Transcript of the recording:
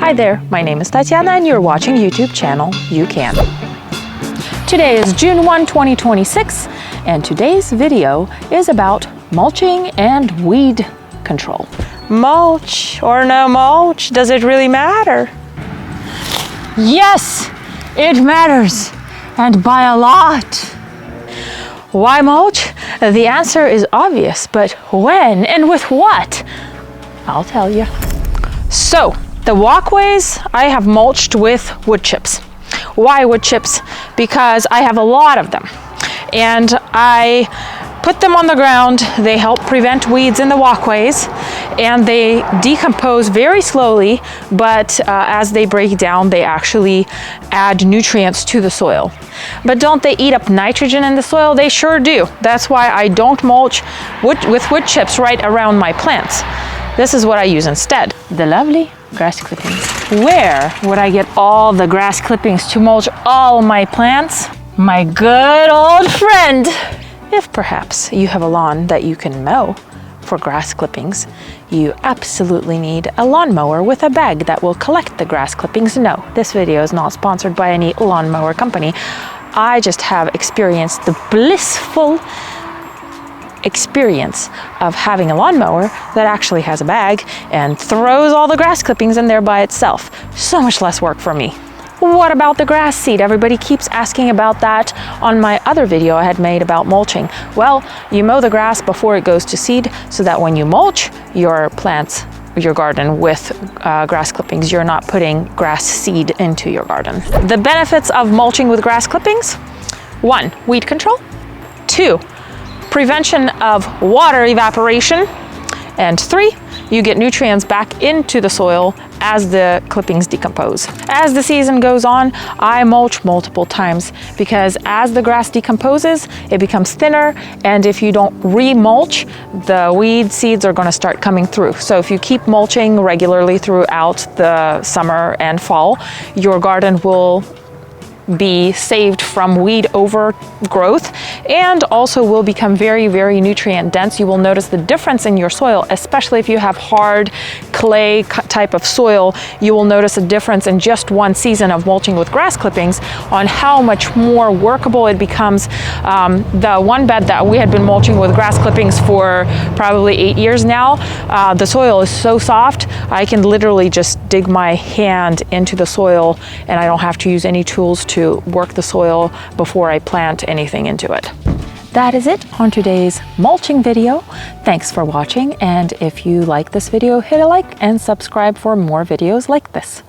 Hi there, my name is Tatiana and you're watching YouTube channel You Can. Today is June 1, 2026, and today's video is about mulching and weed control. Mulch or no mulch, does it really matter? Yes, it matters, and by a lot. Why mulch? The answer is obvious, but when and with what? I'll tell you. So, the walkways I have mulched with wood chips. Why wood chips? Because I have a lot of them. And I put them on the ground. They help prevent weeds in the walkways, and they decompose very slowly, but as they break down, they actually add nutrients to the soil. But don't they eat up nitrogen in the soil? They sure do. That's why I don't mulch with wood chips right around my plants. This is what I use instead. The lovely grass clippings. Where would I get all the grass clippings to mulch all my plants? My good old friend. If perhaps you have a lawn that you can mow for grass clippings, you absolutely need a lawnmower with a bag that will collect the grass clippings. No, this video is not sponsored by any lawnmower company. I just have experienced the blissful experience of having a lawnmower that actually has a bag and throws all the grass clippings in there by itself. So much less work for me. What about the grass seed? Everybody keeps asking about that on my other video I had made about mulching. Well, you mow the grass before it goes to seed so that when you mulch your plants, your garden with grass clippings, you're not putting grass seed into your garden. The benefits of mulching with grass clippings: 1, weed control. 2, prevention of water evaporation. And 3, you get nutrients back into the soil as the clippings decompose. As the season goes on, I mulch multiple times because as the grass decomposes, it becomes thinner, and if you don't re-mulch, the weed seeds are going to start coming through. So if you keep mulching regularly throughout the summer and fall, your garden will be saved from weed overgrowth and also will become very, very nutrient dense. You will notice the difference in your soil, especially if you have hard clay type of soil. You will notice a difference in just one season of mulching with grass clippings on how much more workable it becomes. The one bed that we had been mulching with grass clippings for probably 8 years now, the soil is so soft, I can literally just dig my hand into the soil and I don't have to use any tools to work the soil before I plant anything into it. That is it on today's mulching video. Thanks for watching, and if you like this video, hit a like and subscribe for more videos like this.